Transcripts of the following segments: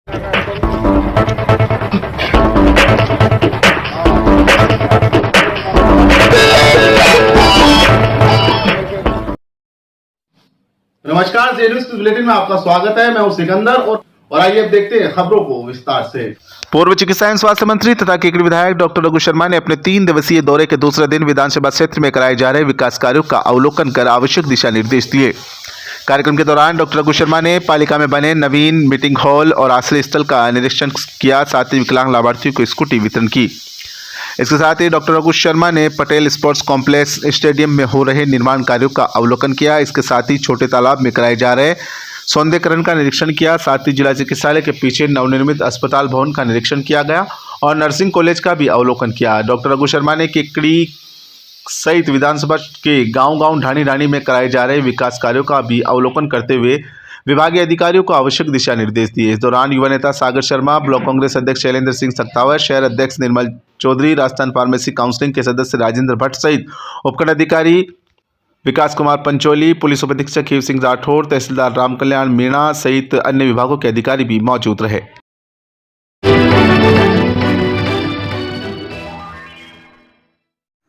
नमस्कार, जे news bulletin में आपका स्वागत है। मैं हूं सिकंदर और आइए अब देखते हैं खबरों को विस्तार से। पूर्व चिकित्सा एवं स्वास्थ्य मंत्री तथा केकड़ी विधायक डॉक्टर रघु शर्मा ने अपने 3 दिवसीय दौरे के दूसरे दिन विधानसभा क्षेत्र में कराए जा रहे विकास कार्यों का अवलोकन कर आवश्यक दिशा निर्देश दिए। कार्यक्रम के दौरान डॉक्टर रघु शर्मा ने पालिका में बने नवीन मीटिंग हॉल और आश्रय स्थल का निरीक्षण किया, साथ ही विकलांग लाभार्थियों को स्कूटी वितरण की। इसके साथ ही डॉक्टर रघु शर्मा ने पटेल स्पोर्ट्स कॉम्प्लेक्स स्टेडियम में हो रहे निर्माण कार्यों का अवलोकन किया। इसके साथ ही छोटे तालाब में कराए जा रहे सौंदर्यीकरण का निरीक्षण किया। साथ ही जिला चिकित्सालय के पीछे नवनिर्मित अस्पताल भवन का निरीक्षण किया गया और नर्सिंग कॉलेज का भी अवलोकन किया। डॉक्टर रघु शर्मा ने केकड़ी सहित विधानसभा के गांव-गांव ढाणी-ढाणी में कराए जा रहे विकास कार्यों का भी अवलोकन करते हुए विभागीय अधिकारियों को आवश्यक दिशा निर्देश दिए। इस दौरान युवा नेता सागर शर्मा, ब्लॉक कांग्रेस अध्यक्ष शैलेंद्र सिंह सक्तावत, शहर अध्यक्ष निर्मल चौधरी, राजस्थान फार्मेसी काउंसिलिंग के सदस्य राजेंद्र भट्ट सहित उपखंड अधिकारी विकास कुमार पंचोली, पुलिस उप अधीक्षक शिव सिंह राठौर, तहसीलदार राम कल्याण मीणा सहित अन्य विभागों के अधिकारी भी मौजूद रहे।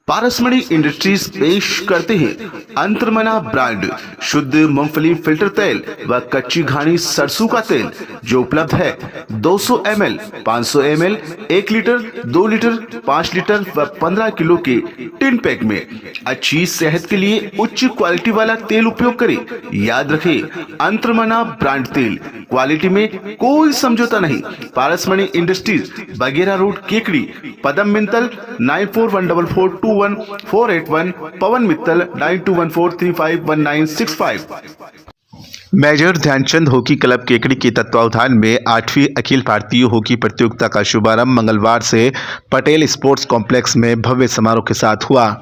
पारसमणि इंडस्ट्रीज पेश करते हैं अंतर्मना ब्रांड शुद्ध मूंगफली फिल्टर तेल व कच्ची घानी सरसों का तेल, जो उपलब्ध है 200 ml, 500 ml, 1 litre, 2 litre, 5 litre व 15 किलो के टिन पैक में। अच्छी सेहत के लिए उच्च क्वालिटी वाला तेल उपयोग करें। याद रखें, अंतर्मना ब्रांड तेल, क्वालिटी में कोई समझौता नहीं। Parasmani industries, Bagera road, Kekri. Padam Mittal 9414421481, Pawan Mittal 9214351965। Major Dhyanchand hockey club Kekri के तत्वावधान में 8वीं अखिल भारतीय हॉकी प्रतियोगिता का शुभारंभ मंगलवार से पटेल स्पोर्ट्स कॉम्प्लेक्स में भव्य समारोह के साथ हुआ।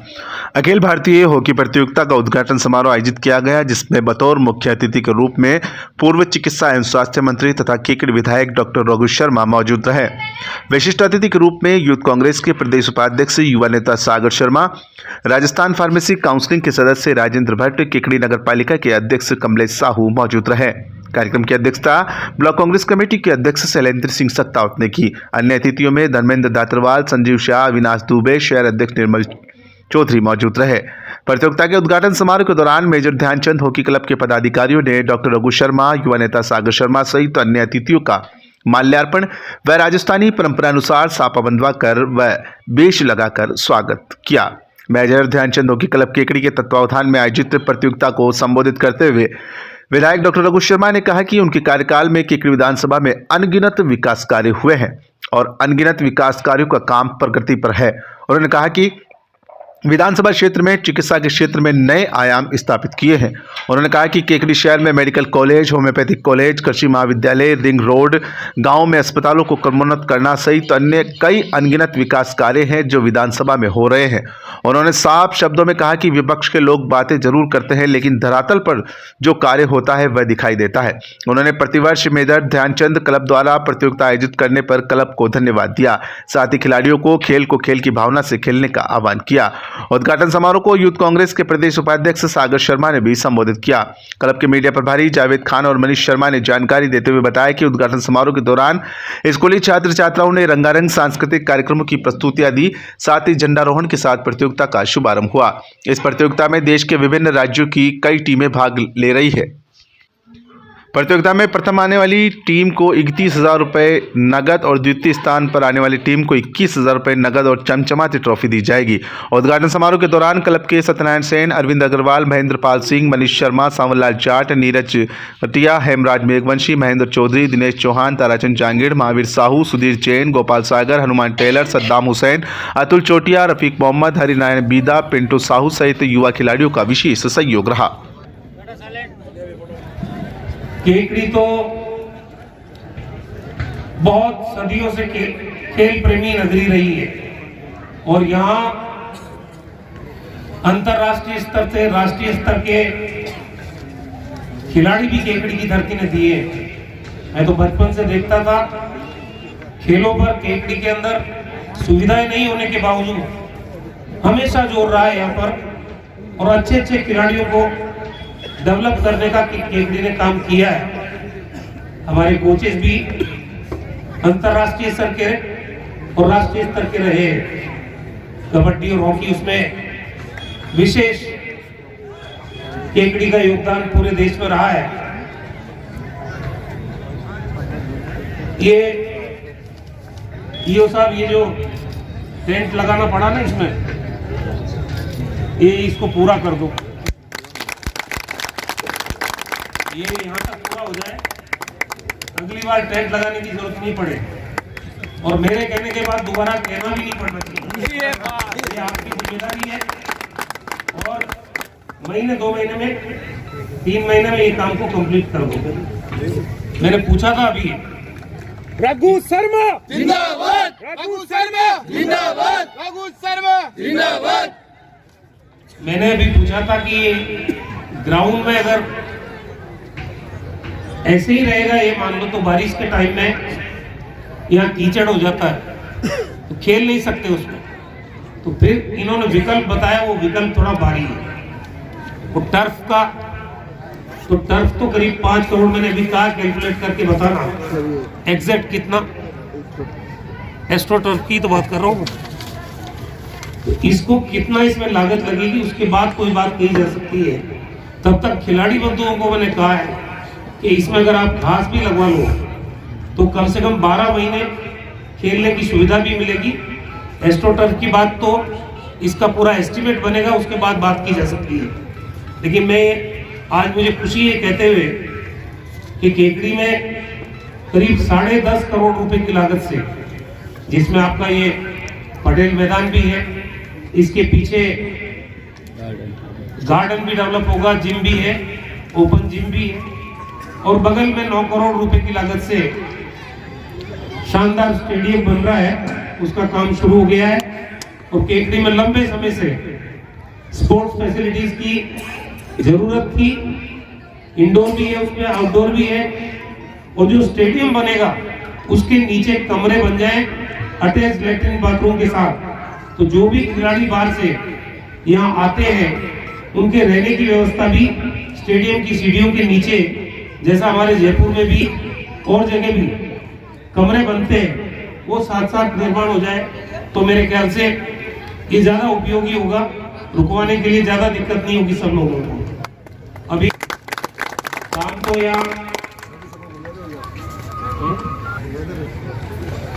अखिल भारतीय हॉकी प्रतियोगिता का उद्घाटन समारोह आयोजित किया गया, जिसमें बतौर मुख्य अतिथि के रूप में पूर्व चिकित्सा एवं स्वास्थ्य मंत्री तथा केकड़ी विधायक डॉक्टर रघु शर्मा मौजूद रहे। विशिष्ट अतिथि के रूप में यूथ कांग्रेस के प्रदेश उपाध्यक्ष युवा नेता सागर शर्मा, राजस्थान फार्मेसी काउंसिलिंग के सदस्य राजेंद्र भट्ट, केकड़ी नगर पालिका के अध्यक्ष कमलेश साहू मौजूद रहे। कार्यक्रम की अध्यक्षता ब्लॉक कांग्रेस कमेटी के अध्यक्ष शैलेंद्र सिंह सक्तावत ने की। अन्य अतिथियों में धर्मेंद्र दातरवाल, संजीव शाह, अविनाश दुबे, शहर अध्यक्ष निर्मल चौधरी मौजूद रहे। प्रतियोगिता के उद्घाटन समारोह के दौरान मेजर ध्यानचंद हॉकी क्लब के पदाधिकारियों ने डॉक्टर रघु शर्मा, युवा नेता सागर शर्मा सहित अन्य अतिथियों का माल्यार्पण व राजस्थानी परंपरानुसार सापा बंधवा कर व बेश लगाकर स्वागत किया। Major Dhyanchand hockey club Kekri के तत्वावधान में आयोजित प्रतियोगिता को संबोधित करते हुए विधायक डॉक्टर रघु शर्मा ने कहा कि उनके कार्यकाल में केकड़ी विधानसभा में अनगिनत विकास कार्य हुए हैं और अनगिनत विकास कार्यों का काम प्रगति पर है। उन्होंने कहा कि विधानसभा क्षेत्र में चिकित्सा के क्षेत्र में नए आयाम स्थापित किए हैं। उन्होंने कहा कि केकड़ी शहर में मेडिकल कॉलेज, होम्योपैथिक कॉलेज, कृषि महाविद्यालय, रिंग रोड, गांव में अस्पतालों को क्रमोन्नत करना सहित अन्य कई अनगिनत विकास कार्य हैं जो विधानसभा में हो रहे हैं। उन्होंने साफ शब्दों में कहा कि विपक्ष के लोग बातें जरूर करते हैं, लेकिन धरातल पर जो कार्य होता है वह दिखाई देता है। उन्होंने प्रतिवर्ष मेजर ध्यानचंद क्लब द्वारा प्रतियोगिता आयोजित करने पर क्लब को धन्यवाद दिया। साथ ही खिलाड़ियों को खेल की भावना से खेलने का आह्वान किया। उद्घाटन समारोह को यूथ कांग्रेस के प्रदेश उपाध्यक्ष सागर शर्मा ने भी संबोधित किया। क्लब के मीडिया प्रभारी जावेद खान और मनीष शर्मा ने जानकारी देते हुए बताया कि उद्घाटन समारोह के दौरान स्कूली छात्र छात्राओं ने रंगारंग सांस्कृतिक कार्यक्रमों की प्रस्तुतियां दी। साथ ही झंडारोहण के साथ प्रतियोगिता का शुभारंभ हुआ। इस प्रतियोगिता में देश के विभिन्न राज्यों की कई टीमें भाग ले रही है। प्रतियोगिता में प्रथम आने वाली टीम को 31,000 रुपये नगद और द्वितीय स्थान पर आने वाली टीम को 21,000 रुपये नगद और चमचमाती ट्रॉफी दी जाएगी। उद्घाटन समारोह के दौरान क्लब के सत्यनारायण सेन, अरविंद अग्रवाल, महेंद्र पाल सिंह, मनीष शर्मा, सांवरलाल जाट, नीरज कटिया, हेमराज मेघवंशी, महेंद्र चौधरी, दिनेश चौहान, ताराचंद जांगीड़, महावीर साहू, सुधीर जैन, गोपाल सागर, हनुमान टेलर, सद्दाम हुसैन, अतुल चोटिया, रफीक मोहम्मद, हरिनारायण बीदा, पिंटू साहू सहित युवा खिलाड़ियों का विशेष सहयोग रहा। केकड़ी तो बहुत सदियों से खेल प्रेमी नगरी रही है और यहाँ अंतर्राष्ट्रीय स्तर से राष्ट्रीय स्तर के खिलाड़ी भी केकड़ी की धरती ने दिए। मैं तो बचपन से देखता था खेलों पर केकड़ी के अंदर सुविधाएं नहीं होने के बावजूद हमेशा जोर रहा है यहाँ पर और अच्छे अच्छे खिलाड़ियों को डेवलप करने का केकड़ी ने काम किया है। हमारे कोचेस भी अंतरराष्ट्रीय स्तर के और राष्ट्रीय स्तर के रहे। कबड्डी और हॉकी उसमें विशेष केकड़ी का योगदान पूरे देश में रहा है। ये साहब ये जो टेंट लगाना पड़ा ना इसमें, ये इसको पूरा कर दो, ये यहाँ तक पूरा हो जाए, अगली बार टेंट लगाने की जरूरत नहीं पड़े और मेरे कहने के बाद दोबारा कहना भी नहीं पड़ना चाहिए। ये आपकी जिम्मेदारी है और महीने 2 महीने में 3 महीने में ये काम को कंप्लीट कर दो। मैंने पूछा था अभी रघु शर्मा जिंदाबाद, रघु शर्मा जिंदाबाद, रघु शर्मा जिंदाबाद। मैंने अभी पूछा था कि ग्राउंड में अगर ऐसे ही रहेगा, ये मान लो तो बारिश के टाइम में यहाँ कीचड़ हो जाता है तो खेल नहीं सकते उसमें, तो फिर इन्होंने विकल्प बताया, वो विकल्प थोड़ा भारी है। वो टर्फ तो करीब 5 करोड़ मैंने अभी कहा, कैलकुलेट करके बताना एग्जैक्ट कितना। एस्ट्रो टर्फ की तो बात कर रहा हूँ, तो इसको कितना इसमें लागत लगेगी उसके बाद कोई बात कही जा सकती है। तब तक खिलाड़ी बंधुओं को मैंने कहा है कि इसमें अगर आप घास भी लगवा लो तो कम से कम 12 महीने खेलने की सुविधा भी मिलेगी। एस्ट्रो टर्फ की बात तो इसका पूरा एस्टिमेट बनेगा, उसके बाद बात की जा सकती है। लेकिन मैं आज मुझे खुशी है कहते हुए कि केकड़ी में करीब 10.5 करोड़ रुपए की लागत से, जिसमें आपका ये पटेल मैदान भी है, इसके पीछे गार्डन भी डेवलप होगा, जिम भी है, ओपन जिम भी है और बगल में 9 करोड़ रुपए की लागत से शानदार स्टेडियम बन रहा है, उसका काम शुरू हो गया है। और केकड़ी में लंबे समय से स्पोर्ट्स फैसिलिटीज की जरूरत थी, इंडोर भी है उसमें, आउटडोर भी है, और जो स्टेडियम बनेगा उसके नीचे कमरे बन जाए अटैच लैट्रिन बाथरूम के साथ, तो जो भी खिलाड़ी बाहर से यहाँ आते हैं उनके रहने की व्यवस्था भी स्टेडियम की सीढ़ियों के नीचे, जैसा हमारे जयपुर में भी और जगह भी कमरे बनते हैं, वो साथ साथ निर्माण हो जाए तो मेरे ख्याल से ये ज्यादा उपयोगी होगा, रुकवाने के लिए ज्यादा दिक्कत नहीं होगी सब लोगों को। अभी काम तो यहाँ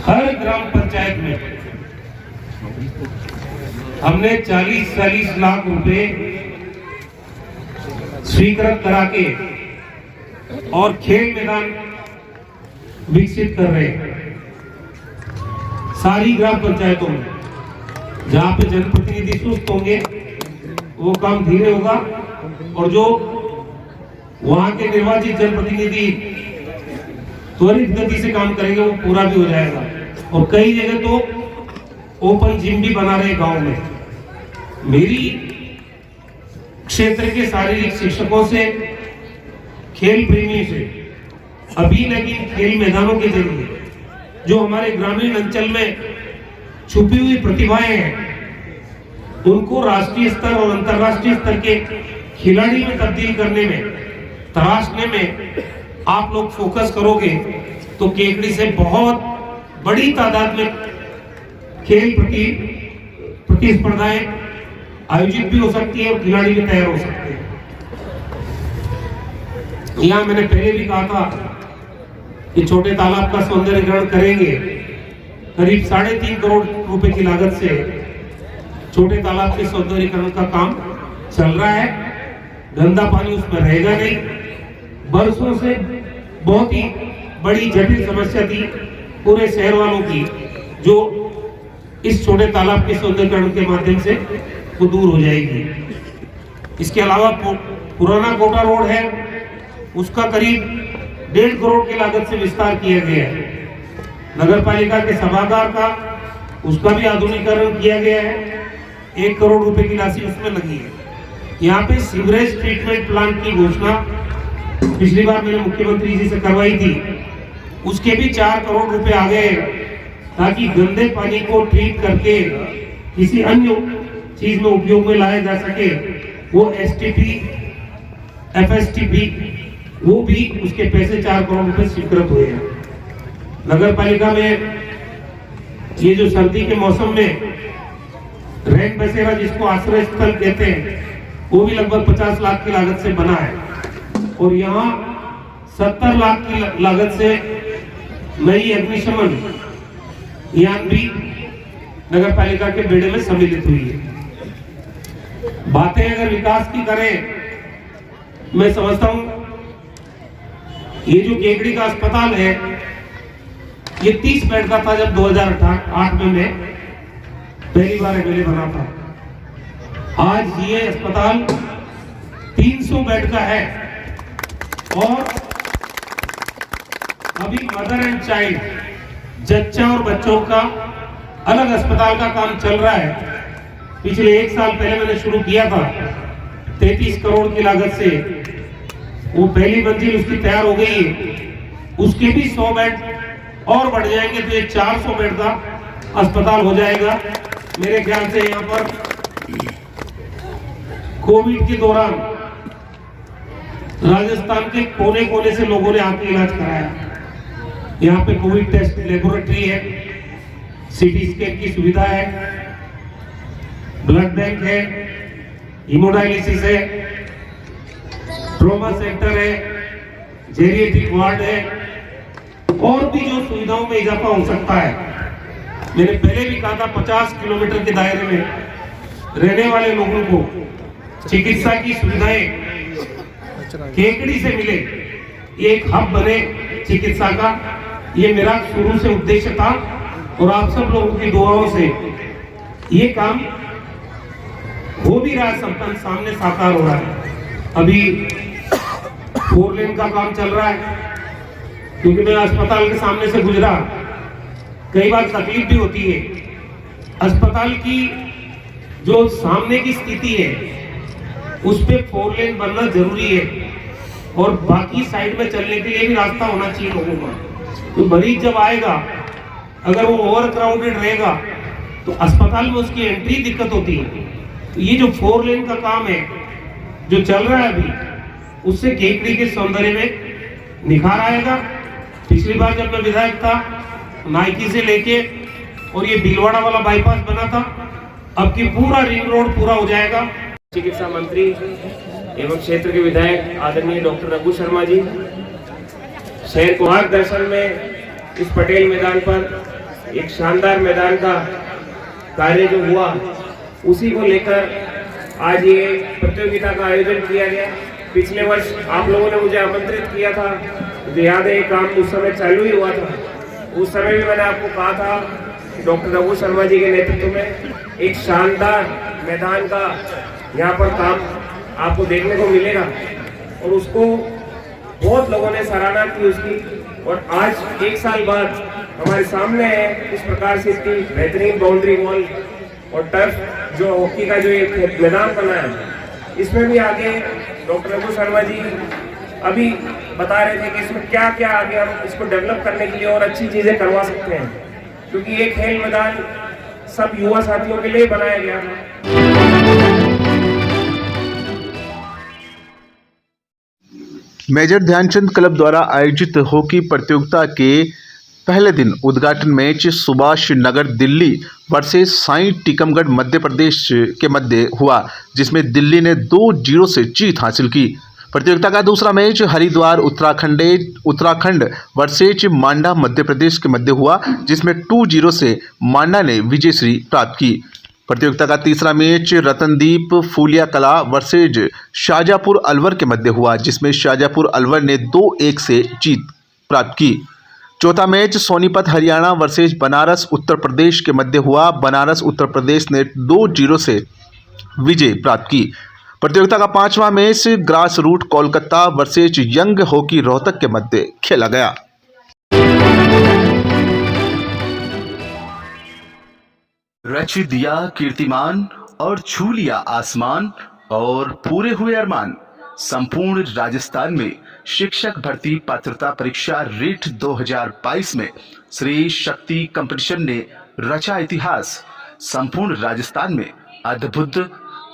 हर ग्राम पंचायत में हमने 40-40 लाख रुपए स्वीकृत करा के और खेल मैदान विकसित कर रहे हैं सारी ग्राम पंचायतों में। जहां पे जनप्रतिनिधि सुस्त होंगे वो काम धीरे होगा, और जो वहां के निर्वाचित जनप्रतिनिधि त्वरित गति से काम करेंगे वो पूरा भी हो जाएगा। और कई जगह तो ओपन जिम भी बना रहे गांव में। मेरी क्षेत्र के शारीरिक शिक्षकों से, खेल प्रेमियों से अभी लेकिन खेल मैदानों के जरिए जो हमारे ग्रामीण अंचल में छुपी हुई प्रतिभाएं हैं उनको राष्ट्रीय स्तर और अंतर्राष्ट्रीय स्तर के खिलाड़ी में तब्दील करने में, तराशने में आप लोग फोकस करोगे तो केकड़ी से बहुत बड़ी तादाद में खेल प्रतिस्पर्धाएं आयोजित भी हो सकती है और खिलाड़ी भी तैयार हो सकते हैं। यहाँ मैंने पहले भी कहा था कि छोटे तालाब का सौंदर्यीकरण करेंगे। करीब 3.5 करोड़ रुपए की लागत से छोटे तालाब के सौंदर्यीकरण का काम चल रहा है। गंदा पानी उसमें रहेगा नहीं। बरसों से बहुत ही बड़ी जटिल समस्या थी पूरे शहर वालों की, जो इस छोटे तालाब के सौंदर्यीकरण के माध्यम से वो दूर हो जाएगी। इसके अलावा पुराना कोटा रोड है, उसका करीब 1.5 करोड़ की लागत से विस्तार किया गया है। नगर पालिका के सभागार का उसका भी आधुनिकीकरण किया गया है। 1 करोड़ रुपए की राशि उसमें लगी है। यहाँ पे सीवरेज ट्रीटमेंट प्लांट की घोषणा पिछली बार मैंने मुख्यमंत्री जी से करवाई थी, उसके भी 4 करोड़ रुपए आ गए ताकि गंदे पानी को ट्रीट करके किसी अन्य चीज में उपयोग में लाया जा सके। वो एसटीपी, एफएसटीपी, वो भी उसके पैसे 4 करोड़ रुपए स्वीकृत हुए हैं। नगर पालिका में ये जो सर्दी के मौसम में रैन बसेरा जिसको आश्रय स्थल कहते हैं वो भी लगभग 50 लाख की लागत से बना है और यहाँ 70 लाख की लागत से नई अग्निशमन यान भी नगर पालिका के बेड़े में सम्मिलित हुई है। बातें अगर विकास की करें, मैं समझता हूं ये जो केकड़ी का अस्पताल है ये 30 बेड का था जब 2008 में मैं पहली बार एमएलए बना था। आज ये अस्पताल 300 बेड का है और अभी मदर एंड चाइल्ड जच्चा और बच्चों का अलग अस्पताल का काम चल रहा है। पिछले 1 साल पहले मैंने शुरू किया था 33 करोड़ की लागत से, वो पहली मंजिल उसकी तैयार हो गई है, उसके भी 100 बेड और बढ़ जाएंगे तो ये 400 बेड का अस्पताल हो जाएगा। मेरे ख्याल से यहाँ पर कोविड के दौरान राजस्थान के कोने कोने से लोगों ने आके इलाज कराया। यहाँ पे कोविड टेस्ट लेबोरेटरी है, सीटी स्कैन की सुविधा है, ब्लड बैंक है, हीमोडायलिसिस है, ट्रॉमा सेंटर है, जेरिएट्रिक वार्ड है और भी जो सुविधाओं में इजाफा हो सकता है। मैंने पहले भी कहा था 50 किलोमीटर के दायरे में रहने वाले लोगों को चिकित्सा की सुविधाएं केकड़ी से मिले, ये एक हब बने चिकित्सा का, ये मेरा शुरू से उद्देश्य था और आप सब लोगों की दुआओं से ये काम हो भी रहा है, संपन्न सामने साकार हो रहा है। अभी 4 लेन का काम चल रहा है, क्योंकि मैं अस्पताल के सामने से गुजरा, कई बार तकलीफ भी होती है। अस्पताल की जो सामने की स्थिति है उस पे 4 लेन बनना जरूरी है और बाकी साइड में चलने के लिए भी रास्ता होना चाहिए लोगों का। तो मरीज जब आएगा अगर वो ओवर क्राउडेड रहेगा तो अस्पताल में उसकी एंट्री दिक्कत होती है। तो ये जो 4 लेन का काम है जो चल रहा है अभी, उससे केकड़ी के सौंदर्य में निखार आएगा। पिछली बार जब मैं विधायक था नाइकी से लेके और ये भीलवाड़ा वाला बाईपास बना था, अब की पूरा रिंग रोड पूरा हो जाएगा। चिकित्सा मंत्री एवं क्षेत्र के विधायक आदरणीय डॉक्टर रघु शर्मा जी शहर को मार्गदर्शन में इस पटेल मैदान पर एक शानदार मैदान का कार्य जो हुआ उसी को लेकर आज ये प्रतियोगिता का आयोजन किया गया। पिछले वर्ष आप लोगों ने मुझे आमंत्रित किया था, मुझे याद है ये काम उस समय चालू ही हुआ था। उस समय भी मैंने आपको कहा था डॉक्टर रघु शर्मा जी के नेतृत्व में एक शानदार मैदान का यहाँ पर काम आपको देखने को मिलेगा और उसको बहुत लोगों ने सराहना की उसकी। और आज 1 साल बाद हमारे सामने है इस प्रकार से इसकी बेहतरीन बाउंड्री वॉल और टर्फ जो हॉकी का जो एक मैदान बना है, इसमें भी आगे डॉक्टर रघु शर्मा जी अभी बता रहे थे कि इसमें क्या क्या आगे हम इसको डेवलप करने के लिए और अच्छी चीजें करवा सकते हैं, क्योंकि ये खेल मैदान सब युवा साथियों के लिए बनाया गया था। मेजर ध्यानचंद क्लब द्वारा आयोजित हॉकी प्रतियोगिता के पहले दिन उद्घाटन मैच सुभाष नगर दिल्ली वर्सेस साई टीकमगढ़ मध्य प्रदेश के मध्य हुआ, जिसमें दिल्ली ने 2-0 से जीत हासिल की। प्रतियोगिता का दूसरा मैच हरिद्वार उत्तराखंड वर्सेज मांडा मध्य प्रदेश के मध्य हुआ, जिसमें 2-0 से मांडा ने विजयश्री प्राप्त की। प्रतियोगिता का तीसरा मैच रतनदीप फूलिया कला वर्सेज शाहजहाँपुर अलवर के मध्य हुआ, जिसमें शाहजहाँपुर अलवर ने 2-1 से जीत प्राप्त की। चौथा मैच सोनीपत हरियाणा वर्सेज बनारस उत्तर प्रदेश के मध्य हुआ, बनारस उत्तर प्रदेश ने 2-0 से विजय प्राप्त की। प्रतियोगिता का पांचवा match grass root Kolkata versus young hockey Rohtak के मध्य खेला गया। रच दिया कीर्तिमान और छू लिया आसमान और पूरे हुए अरमान। संपूर्ण राजस्थान में शिक्षक भर्ती पात्रता परीक्षा रीट 2022 में श्री शक्ति कंपटीशन ने रचा इतिहास। संपूर्ण राजस्थान में अद्भुत,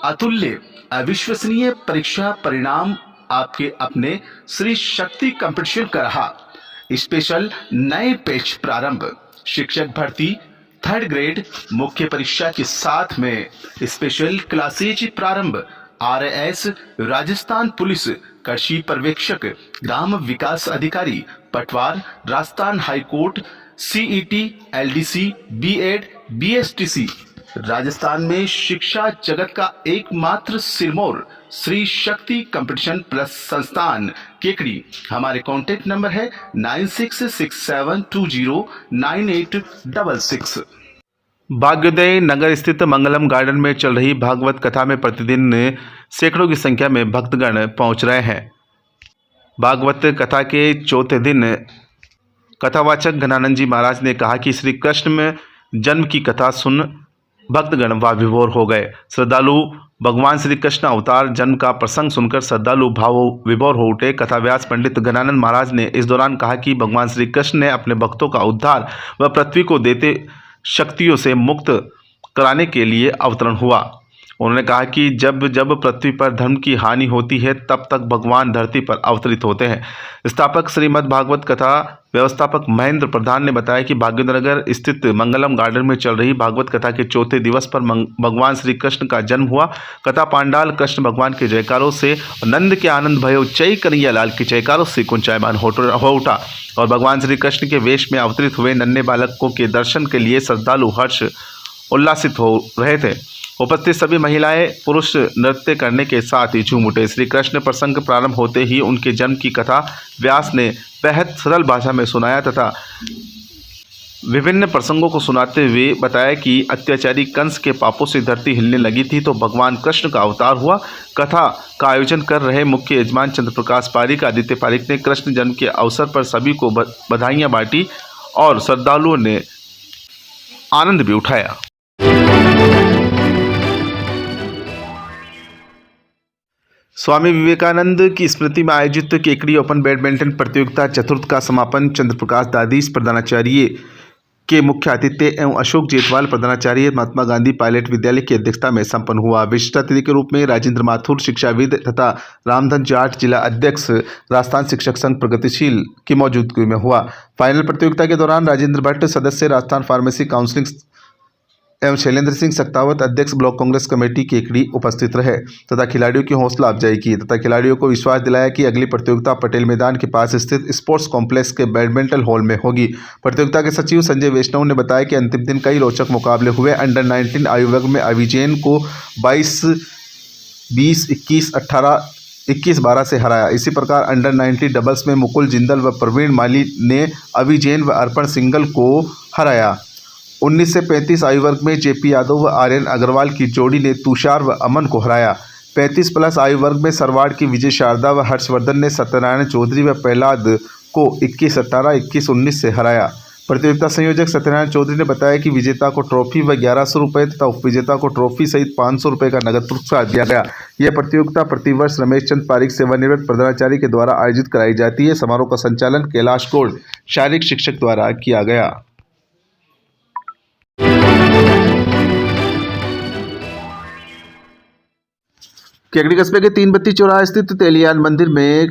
अतुल्य, अविश्वसनीय परीक्षा परिणाम आपके अपने श्री शक्ति कंपटीशन का रहा। स्पेशल नए बैच प्रारंभ, शिक्षक भर्ती 3rd ग्रेड मुख्य परीक्षा के साथ में स्पेशल क्लासेज प्रारंभ, RAS राजस्थान पुलिस कृषि पर्यवेक्षक ग्राम विकास अधिकारी पटवार Rajasthan high court CET LDC B.Ed BSTC Rajasthan में शिक्षा जगत का एकमात्र सिरमौर श्री शक्ति कंपटीशन प्लस संस्थान केकड़ी। हमारे कांटेक्ट नंबर है 9667209866। भाग्योदय नगर स्थित मंगलम गार्डन में चल रही भागवत कथा में प्रतिदिन सैकड़ों की संख्या में भक्तगण पहुंच रहे हैं। भागवत कथा के चौथे दिन कथावाचक घनानंद जी महाराज ने कहा कि श्री कृष्ण में जन्म की कथा सुन भक्तगण वाविभोर हो गए। श्रद्धालु भगवान श्री कृष्ण अवतार जन्म का प्रसंग सुनकर श्रद्धालु भाव विभोर हो उठे। कथाव्यास पंडित घनानंद महाराज ने इस दौरान कहा कि भगवान श्री कृष्ण ने अपने भक्तों का उद्धार व पृथ्वी को देते शक्तियों से मुक्त कराने के लिए अवतरण हुआ। उन्होंने कहा कि जब जब पृथ्वी पर धर्म की हानि होती है तब तक भगवान धरती पर अवतरित होते हैं। स्थापक श्रीमद् भागवत कथा व्यवस्थापक महेंद्र प्रधान ने बताया कि भाग्यनगर स्थित मंगलम गार्डन में चल रही भागवत कथा के चौथे दिवस पर भगवान श्री कृष्ण का जन्म हुआ। कथा पांडाल कृष्ण भगवान के जयकारों से, नंद के आनंद भयो चई कन्हैया लाल के जयकारों से कुंचायमान हो उठा और भगवान श्री कृष्ण के वेश में अवतरित हुए नन्हे बालकों के दर्शन के लिए श्रद्धालु हर्ष उल्लासित हो रहे थे। उपस्थित सभी महिलाएं पुरुष नृत्य करने के साथ ही झूम उठे। श्री कृष्ण प्रसंग प्रारंभ होते ही उनके जन्म की कथा व्यास ने बेहद सरल भाषा में सुनाया तथा विभिन्न प्रसंगों को सुनाते हुए बताया कि अत्याचारी कंस के पापों से धरती हिलने लगी थी तो भगवान कृष्ण का अवतार हुआ। कथा का आयोजन कर रहे मुख्य यजमान चंद्र प्रकाश पारिक आदित्य पारिक ने कृष्ण जन्म के अवसर पर सभी को बधाइयां बांटी और श्रद्धालुओं ने आनंद भी उठाया। स्वामी विवेकानंद की स्मृति में आयोजित केकड़ी ओपन बैडमिंटन प्रतियोगिता चतुर्थ का समापन चंद्र प्रकाश दादीस प्रधानाचार्य के मुख्य आतिथ्य एवं अशोक जेतवाल प्रधानाचार्य महात्मा गांधी पायलट विद्यालय की अध्यक्षता में संपन्न हुआ। विशिष्ट अतिथि के रूप में राजेंद्र माथुर शिक्षाविद तथा रामधन जाट जिला अध्यक्ष राजस्थान शिक्षक संघ प्रगतिशील की मौजूदगी में हुआ। फाइनल प्रतियोगिता के दौरान राजेंद्र भट्ट सदस्य राजस्थान फार्मेसी काउंसिलिंग एवं शैलेंद्र सिंह सक्तावत अध्यक्ष ब्लॉक कांग्रेस कमेटी केकड़ी उपस्थित रहे तथा खिलाड़ियों की हौसला अफजाई की तथा खिलाड़ियों को विश्वास दिलाया कि अगली प्रतियोगिता पटेल मैदान के पास स्थित स्पोर्ट्स कॉम्प्लेक्स के बैडमिंटन हॉल में होगी। प्रतियोगिता के सचिव संजय वैष्णव ने बताया कि अंतिम दिन कई रोचक मुकाबले हुए। अंडर 19 आयु वर्ग में अभिजैन को 22-20, 21-12 से हराया। इसी प्रकार अंडर 19 डबल्स में मुकुल जिंदल व प्रवीण माली ने अभिजैन व अर्पण सिंगल को हराया। 19 से 35 आयु वर्ग में जेपी यादव व आर्यन अग्रवाल की जोड़ी ने तुषार व अमन को हराया। 35+ आयु वर्ग में सरवाड़ की विजय शारदा व हर्षवर्धन ने सत्यनारायण चौधरी व प्रहलाद को 21-18, 21-19 से हराया। प्रतियोगिता संयोजक सत्यनारायण चौधरी ने बताया कि विजेता को ट्रॉफी व 1100 रुपये तथा उपविजेता को ट्रॉफी सहित 500 रुपये का नगद पुरस्कार दिया गया। यह प्रतियोगिता प्रतिवर्ष रमेश चंद पारिक सेवानिवृत्त प्रधानाचार्य के द्वारा आयोजित कराई जाती है। समारोह का संचालन कैलाश गौड़ शारीरिक शिक्षक द्वारा किया गया। केकड़ी कस्बे के 3 बत्ती चौराहा स्थित तेलियान मंदिर में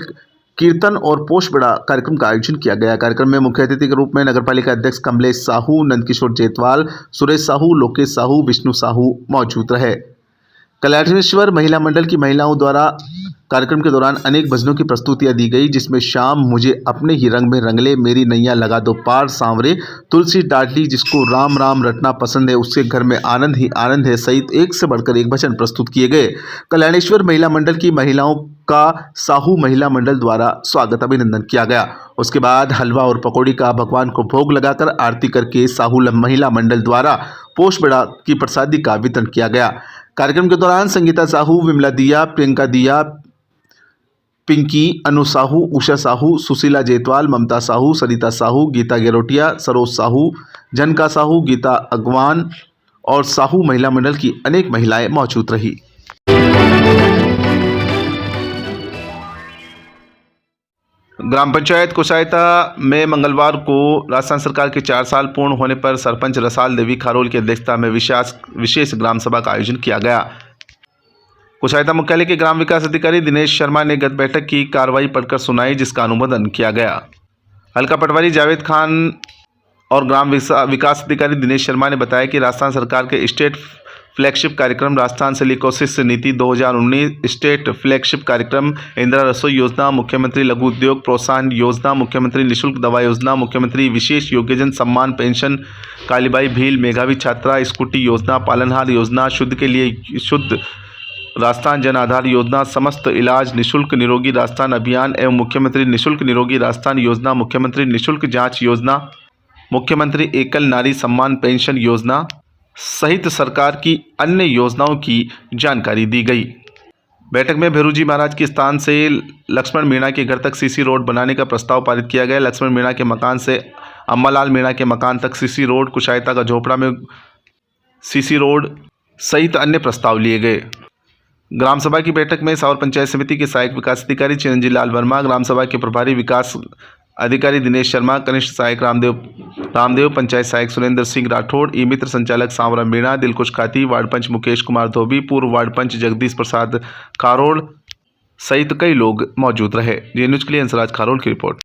कीर्तन और पोष बड़ा कार्यक्रम का आयोजन किया गया। कार्यक्रम में मुख्य अतिथि के रूप में नगरपालिका अध्यक्ष कमलेश साहू, नंदकिशोर जेतवाल, सुरेश साहू, लोकेश साहू, विष्णु साहू मौजूद रहे। कल्याणेश्वर महिला मंडल की महिलाओं द्वारा कार्यक्रम के दौरान अनेक भजनों की प्रस्तुतियां दी गई, जिसमें शाम मुझे अपने ही रंग में रंग ले, मेरी नैया लगा दो पार सांवरे, तुलसी डाडली जिसको राम राम रटना पसंद है उसके घर में आनंद ही आनंद है सहित एक से बढ़कर एक भजन प्रस्तुत किए गए। कल्याणेश्वर महिला मंडल की महिलाओं का साहू महिला मंडल द्वारा स्वागत अभिनंदन किया गया। उसके बाद हलवा और पकौड़ी का भगवान को भोग लगाकर आरती करके साहू महिला मंडल द्वारा पोष बड़ा की प्रसादी का वितरण किया गया। कार्यक्रम के दौरान संगीता साहू, विमला दिया, प्रियंका दिया, पिंकी, अनु साहू, उषा साहू, सुशीला जेतवाल, ममता साहू, सरिता साहू, गीता गेरोटिया, सरोज साहू, जनका साहू, गीता अगवान और साहू महिला मंडल की अनेक महिलाएं मौजूद रही। ग्राम पंचायत कुशायता में मंगलवार को राजस्थान सरकार के 4 साल पूर्ण होने पर सरपंच रसाल देवी खारोल की अध्यक्षता में विशेष ग्राम सभा का आयोजन किया गया। कुशायता मुख्यालय के ग्राम विकास अधिकारी दिनेश शर्मा ने गत बैठक की कार्रवाई पढ़कर सुनाई, जिसका अनुमोदन किया गया। हल्का पटवारी जावेद खान और ग्राम विकास अधिकारी दिनेश शर्मा ने बताया कि राजस्थान सरकार के स्टेट फ्लैगशिप कार्यक्रम राजस्थान सिलिकोसिस नीति 2019, स्टेट फ्लैगशिप कार्यक्रम इंदिरा रसोई योजना, मुख्यमंत्री लघु उद्योग प्रोत्साहन योजना, मुख्यमंत्री निःशुल्क दवा योजना, मुख्यमंत्री विशेष योग्यजन सम्मान पेंशन, कालीबाई भील मेधावी छात्रा स्कूटी योजना, पालनहार योजना, शुद्ध के लिए शुद्ध राजस्थान जन आधार योजना, समस्त इलाज निःशुल्क निरोगी राजस्थान अभियान एवं मुख्यमंत्री निःशुल्क निरोगी राजस्थान योजना, मुख्यमंत्री निःशुल्क जांच योजना, मुख्यमंत्री एकल नारी सम्मान पेंशन योजना सहित सरकार की अन्य योजनाओं की जानकारी दी गई। बैठक में भेरूजी महाराज के स्थान से लक्ष्मण मीणा के घर तक सीसी रोड बनाने का प्रस्ताव पारित किया गया। लक्ष्मण मीणा के मकान से अम्मालाल मीणा के मकान तक सीसी रोड, कुशायता का झोपड़ा में सीसी रोड सहित अन्य प्रस्ताव लिए गए। ग्राम सभा की बैठक में सावर पंचायत समिति के सहायक विकास अधिकारी चिरंजीव लाल वर्मा, ग्राम सभा के प्रभारी विकास अधिकारी दिनेश शर्मा, कनिष्ठ सहायक रामदेव, पंचायत सहायक सुरेंद्र सिंह राठौड़, ई मित्र संचालक सांवरा मीणा, दिलकुश खाती, वार्ड पंच मुकेश कुमार धोबी, पूर्व वार्ड पंच जगदीश प्रसाद खारोड़ सहित कई लोग मौजूद रहे। जी न्यूज के लिए हंसराज खारोड़ की रिपोर्ट।